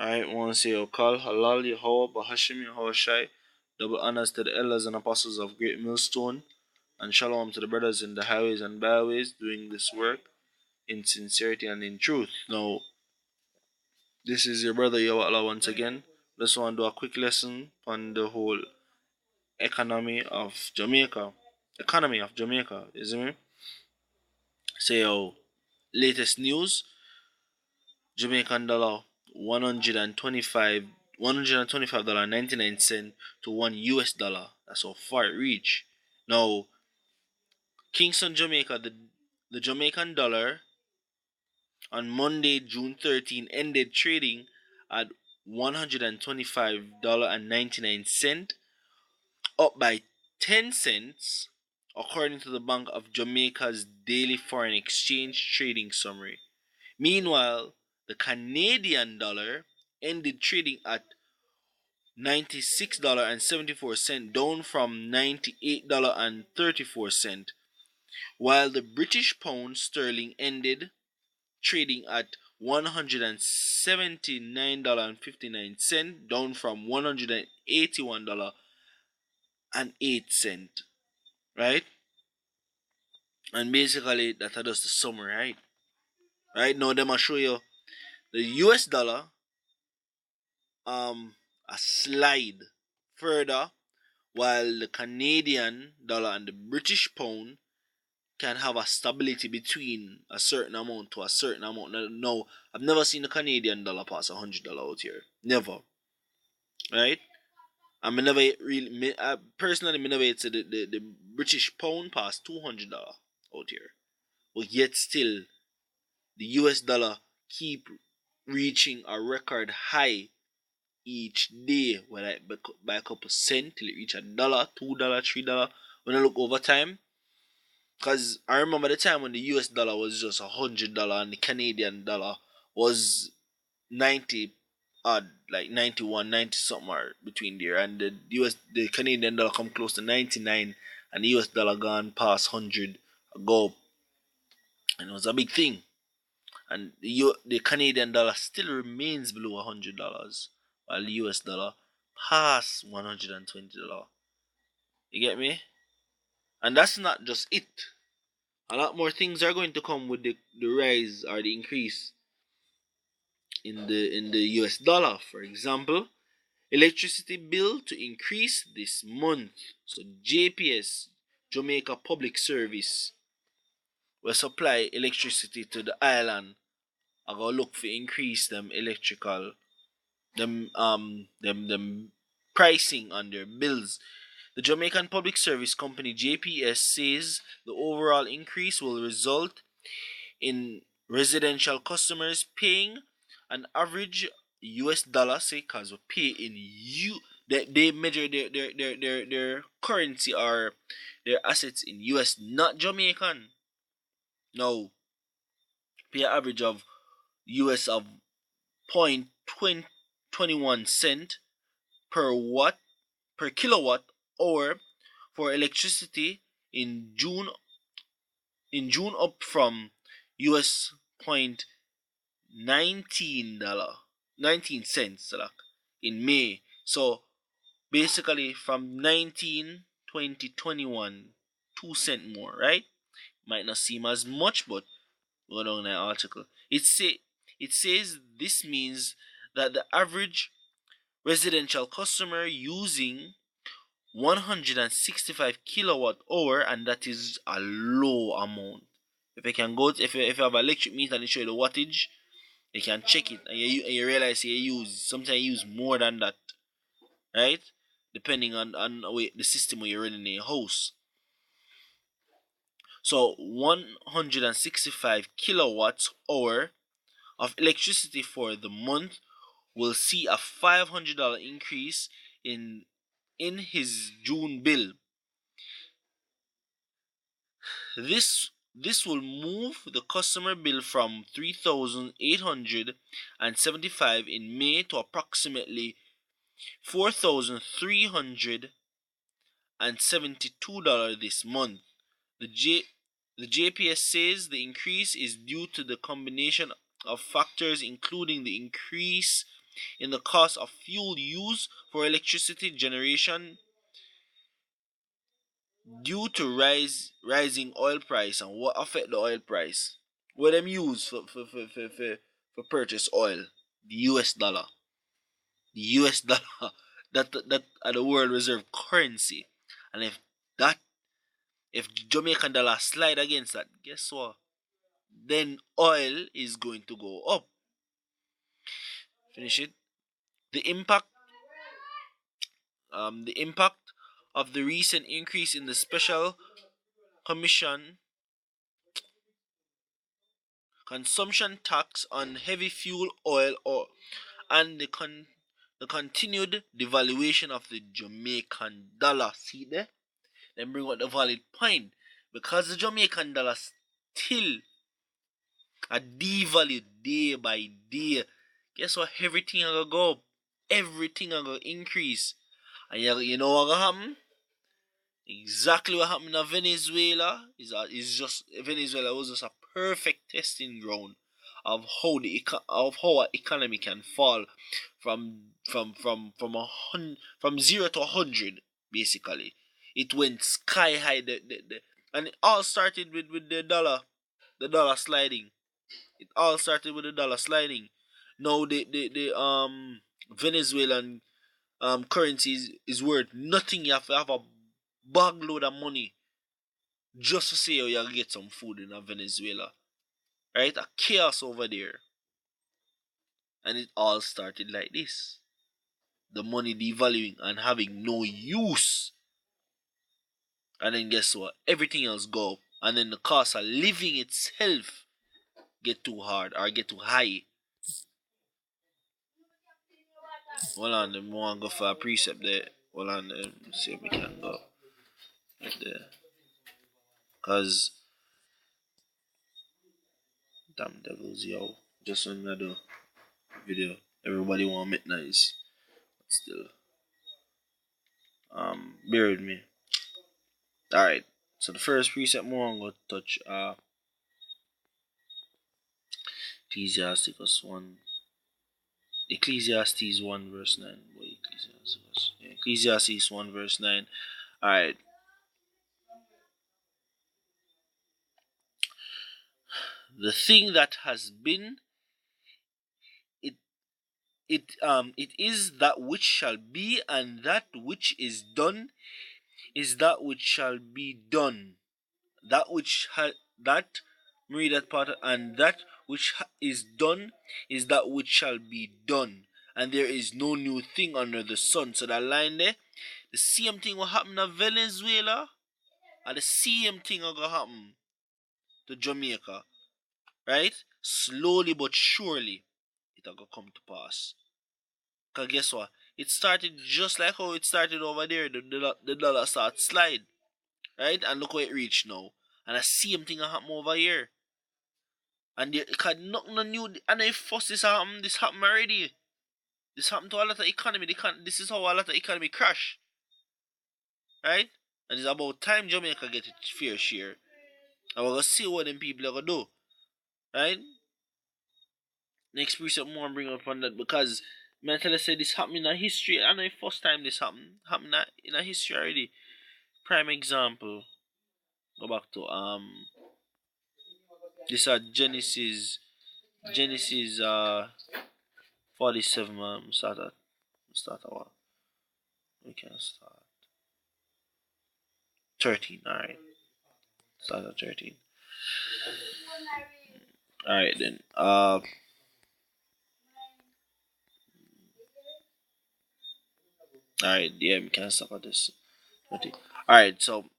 Alright, want to say Okal, Halal, Yahweh, Bahashim, Yahweh Shai. Double honors to the elders and apostles of Great Millstone, and shalom to the brothers in the highways and byways doing this work in sincerity and in truth. Now, this is your brother Yahweh Allah once again. Just want to do a quick lesson on the whole economy of Jamaica. You see me? So, latest news: Jamaican dollar 125 $125.99 to $1. That's how far it reach. Now, Kingston, Jamaica, the Jamaican dollar on Monday, June 13, ended trading at $125.99, up by 10 cents, according to the Bank of Jamaica's daily foreign exchange trading summary. Meanwhile, the Canadian dollar ended trading at $96.74, down from $98.34, while the British pound sterling ended trading at $179.59, down from $181.08, right? And basically, that's just the summary, right? Right now, them I show you the US dollar, a slide further, while the Canadian dollar and the British pound can have a stability between a certain amount to a certain amount. Now, I've never seen the Canadian dollar pass $100 out here. Never. Right? I never really, personally, I never see the British pound pass $200 out here. But yet still, the US dollar keep reaching a record high each day, whether by a couple cent till it reach $1, $2, $3. When I look over time, because I remember the time when the US dollar was just $100 and the Canadian dollar was 90 odd, like 91, 90 something or between there, and the Canadian dollar come close to 99, and the US dollar gone past 100 ago, and it was a big thing. And the Canadian dollar still remains below $100, while the US dollar past $120. You get me? And that's not just it. A lot more things are going to come with the rise or the increase in the US dollar. For example, electricity bill to increase this month. So JPS, Jamaica Public Service, will supply electricity to the island. I go look for increase them electrical them pricing on their bills. The Jamaican Public Service Company JPS says the overall increase will result in residential customers paying an average US dollar, say, cause we pay in they measure their currency or their assets in US, not Jamaican. No, pay an average of US of 0.21 cent per kilowatt hour for electricity in June, up from US $0.19 in May. So basically from 19, 20, 21, 2 cent more, right? Might not seem as much, but go down that article. It says this means that the average residential customer using 165 kilowatt hour, and that is a low amount. If you can go, if you have an electric meter and it show you the wattage, you can check it, and you realize sometimes you use more than that, right? Depending on the system where you're running in your house. So 165 kilowatts hour of electricity for the month will see a $500 increase in his June bill. This will move the customer bill from $3,875 in May to approximately $4,372 this month. The JPS says the increase is due to the combination of factors, including the increase in the cost of fuel used for electricity generation due to rising oil price. And what affect the oil price? What them use for purchase oil? The US dollar. The US dollar that are the world reserve currency. And that if Jamaican dollar slide against that, guess what? Then oil is going to go up. Finish it. The impact the impact of the recent increase in the special commission consumption tax on heavy fuel oil or and the continued devaluation of the Jamaican dollar. See there? Then bring out the valid point. Because the Jamaican dollar still a devalued day by day. Guess what? Everything gonna go up. Everything gonna increase. And you know what gonna happen? Exactly what happened in Venezuela is just Venezuela was just a perfect testing ground of how our economy can fall from 0 to 100 basically. It went sky high, and it all started with the dollar sliding. It all started with the dollar sliding. Now the Venezuelan currency is worth nothing. You have to have a bag load of money just to say you get some food in Venezuela. Right? A chaos over there. And it all started like this. The money devaluing and having no use. And then guess what? Everything else go up. And then the cost of living itself get too hard or get too high. Hold on, I want to go for a precept there. Hold on, see if we can go right there. Cause damn devils, yo. Just when I do video, everybody want make nice. But still, bear with me. Alright. So the first preset more I'm gonna touch Ecclesiasticus 1. Ecclesiastes 1 verse 9. Boy, Ecclesiasticus. Yeah, Ecclesiastes 1 verse 9. Alright. The thing that has been it is that which shall be, and that which is done is that which shall be done. That which that read that part, and that which is done is that which shall be done, and there is no new thing under the sun. So that line there, the same thing will happen to Venezuela, and the same thing will happen to Jamaica, right? Slowly but surely, it will come to pass. Cause guess what? It started just like how it started over there. The dollar started slide, right? And look where it reached now. And the same thing happen over here. And they can nothing no new. And if first this happened already. This happened to a lot of economy. This is how a lot of economy crash, right? And it's about time Jamaica get its fair share. And we're gonna see what them people are gonna do, right? Next precept more bring up on that because mentally say this happened in a history. I know the first time this happened in a history already. Prime example. Go back to this are Genesis 47 start at what? We can start 13, alright. Start at 13. Alright then. Alright, yeah, we can stop at this. Alright, so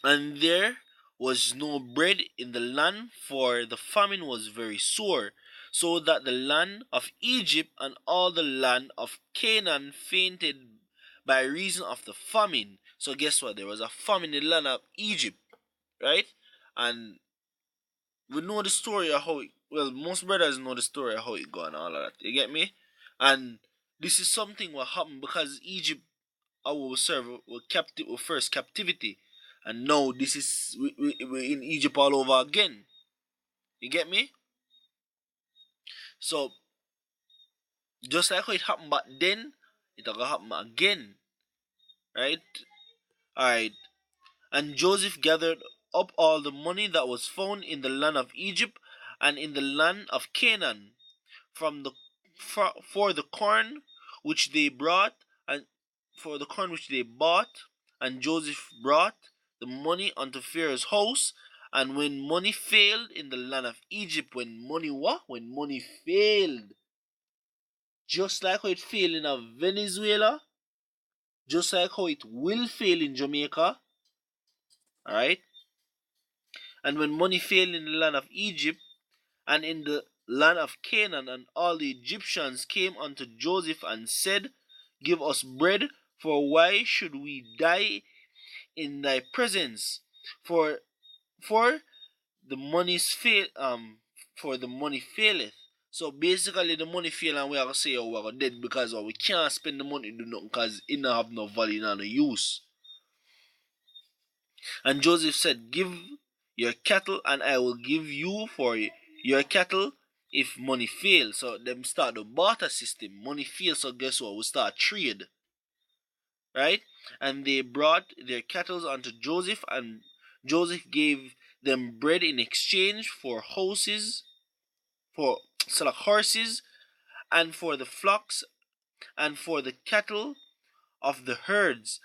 and there was no bread in the land, for the famine was very sore, so that the land of Egypt and all the land of Canaan fainted by reason of the famine. So guess what? There was a famine in the land of Egypt, right? And we know the story of how it, well, most brothers know the story of how it go and all of that. You get me? And this is something what happened because Egypt our serve were captive were first captivity. And now this is we in Egypt all over again. You get me? So just like how it happened back then, it'll happen again, right? Alright. And Joseph gathered up all the money that was found in the land of Egypt and in the land of Canaan from the for the corn which they brought and for the corn which they bought, and Joseph brought the money unto Pharaoh's house. And when money failed in the land of Egypt, when money what? When money failed, just like how it failed in Venezuela, just like how it will fail in Jamaica, alright? And when money failed in the land of Egypt and in the land of Canaan, and all the Egyptians came unto Joseph and said, Give us bread, for why should we die in thy presence? For for the money's fail for the money faileth. So basically the money fail and we are gonna say oh we're dead because we can't spend the money to do nothing because it don't have no value, no use. And Joseph said, Give your cattle, and I will give you for your cattle if money fails. So them start the barter system. Money fails, so guess what? We start trade. Right? And they brought their cattle unto Joseph, and Joseph gave them bread in exchange for horses, and for the flocks, and for the cattle of the herds,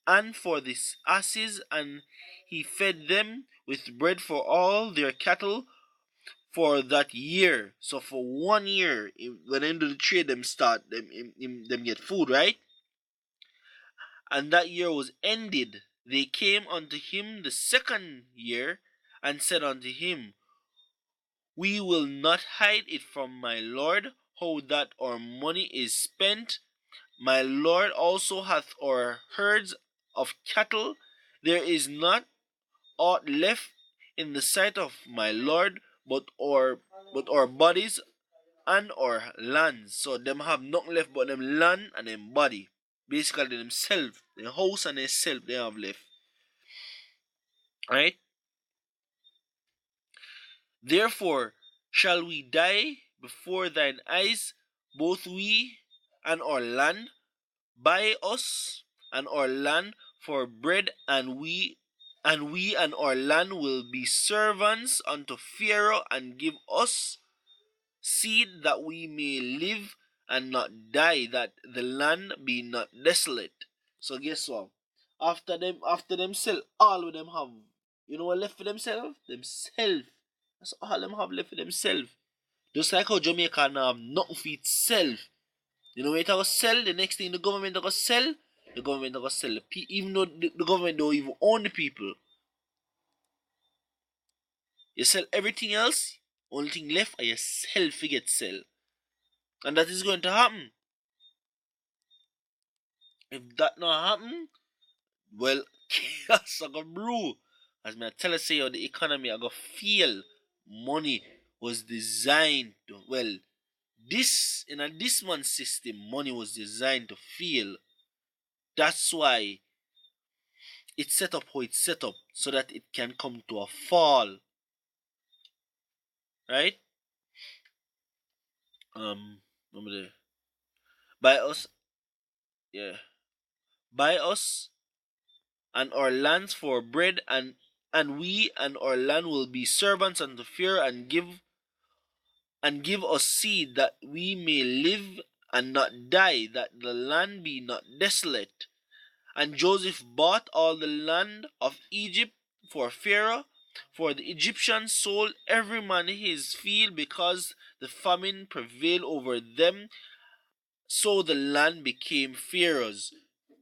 and for the asses, and he fed them with bread for all their cattle for that year. So for 1 year, when they do the trade, them start them get food, right? And that year was ended. They came unto him the second year, and said unto him, We will not hide it from my lord, how that our money is spent. My lord also hath our herds of cattle. There is not aught left in the sight of my lord but our bodies and our lands. So them have nothing left but them land and them body. Basically themselves, their house and their self they have left. Right? Therefore shall we die before thine eyes, both we and our land. Buy us and our land for bread, and we and our land will be servants unto Pharaoh, and give us seed that we may live and not die, that the land be not desolate. So guess what? After them sell all of them have. You know what left for themselves? Themselves. That's all them have left for themselves. Just like how Jamaica now have nothing for itself. You know what it gonna sell? The next thing the government gonna sell? The government gonna sell even though the government don't even own the people. You sell everything else, only thing left are yourself forget sell. And that is going to happen. If that not happen, well, chaos are gonna brew. As me I tell you say how the economy are gonna feel. Money was designed to, well, this man's system, money was designed to feel. That's why it's set up how it's set up so that it can come to a fall. Right? Remember there. Buy us, yeah. Buy us and our lands for bread, and we and our land will be servants unto Pharaoh, and give us seed that we may live and not die, that the land be not desolate. And Joseph bought all the land of Egypt for Pharaoh, for the Egyptians sold every man his field, because the famine prevailed over them. So the land became Pharaoh's.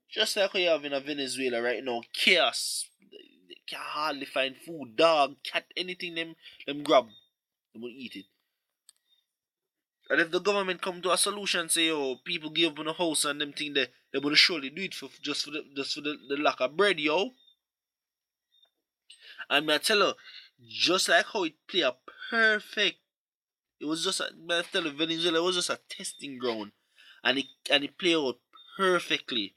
Just like we have in Venezuela right now, chaos. They can hardly find food, dog, cat, anything them grab, they will eat it. And if the government come to a solution, say, oh, people give up on a house and them thing, they would surely do it for the lack of bread, yo. And I tell you, just like how it play a perfect, it was just I tell you, Venezuela was just a testing ground, and it play out perfectly.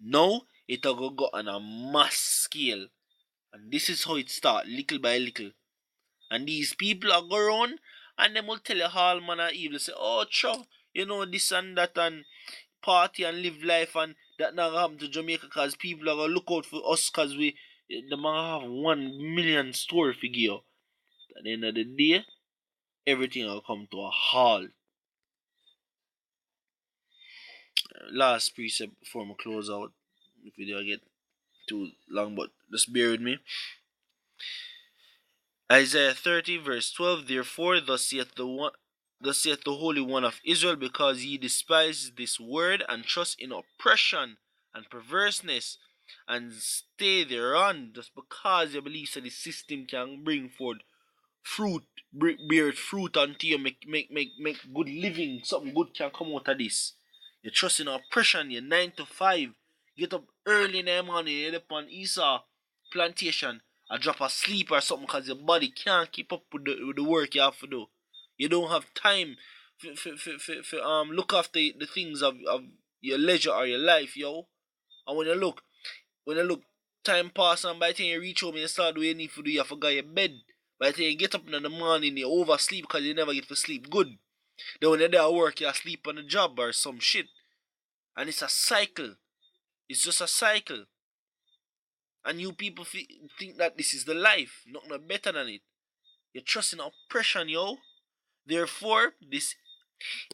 Now it go on a mass scale, and this is how it start, little by little. And these people are go around and them will tell you all man of evil. Say, oh, sure, you know, this and that and party and live life and that not happen to Jamaica because people are going to look out for us because the man have 1 million store figure. At the end of the day, everything will come to a halt. Last precept before I close out. The video get too long, but just bear with me. Isaiah 30 verse 12. Therefore, thus saith the Holy One of Israel, because ye despise this word and trust in oppression and perverseness and stay thereon, just because you believe that the system can bring forth fruit, bear fruit unto you, make good living, something good can come out of this. You trust in oppression, you're 9 to 5, get up early in the morning, you up on Esau plantation, I drop asleep or something because your body can't keep up with the work you have to do. You don't have time for look after the things of your leisure or your life, yo. And when you look, time pass and by the time you reach home and you start doing what you need to do, you forgot your bed. By the time you get up in the morning, you oversleep because you never get to sleep good. Then when you're there at work, you sleep on the job or some shit. And it's a cycle. It's just a cycle. And you people think that this is the life. Nothing better than it. You're trusting oppression, yo. Therefore, this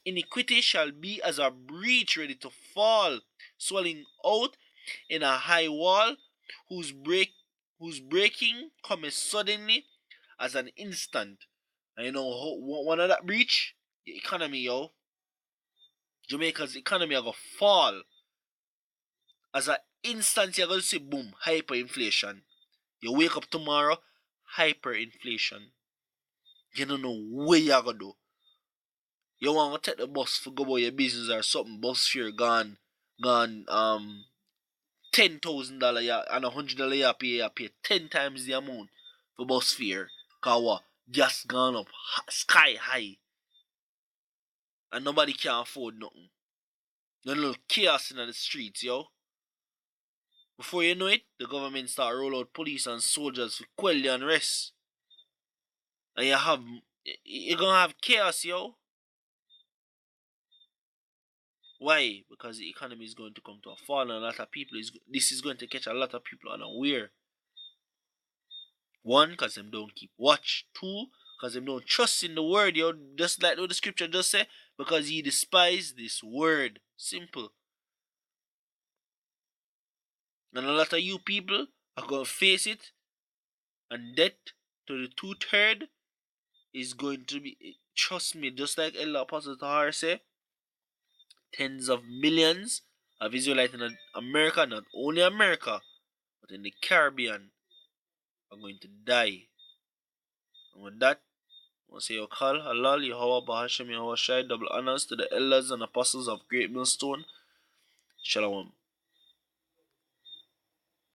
iniquity shall be as a breach ready to fall, swelling out in a high wall, whose breaking cometh suddenly as an instant. And you know one of that breach? The economy, yo. Jamaica's economy are gonna fall. As an instant you're gonna see boom, hyperinflation. You wake up tomorrow, hyperinflation. You don't know where you're gonna do. You want to take the bus for go about your business or something, bus fare gone $10,000 and $100 you pay 10 times the amount for bus fare. Cause what? Gas gone up sky high. And nobody can afford nothing. No little chaos in the streets, yo. Before you know it, the government start roll out police and soldiers to quell the unrest. And you're gonna have chaos, yo. Why? Because the economy is going to come to a fall and a lot of people this is going to catch a lot of people unaware. One, because them don't keep watch. Two, because them don't trust in the word, yo. Just like what the scripture just say, because ye despise this word. Simple. And a lot of you people are gonna face it, and death to the 2/3 is going to be, trust me, just like Elder Apostle Tahar say, tens of millions of Israelites in America, not only America, but in the Caribbean, are going to die. And with that, I want to say your call, halal, Yahweh, Bahashem, Yahweh Shai, double honors to the elders and apostles of Great Millstone. Shalom.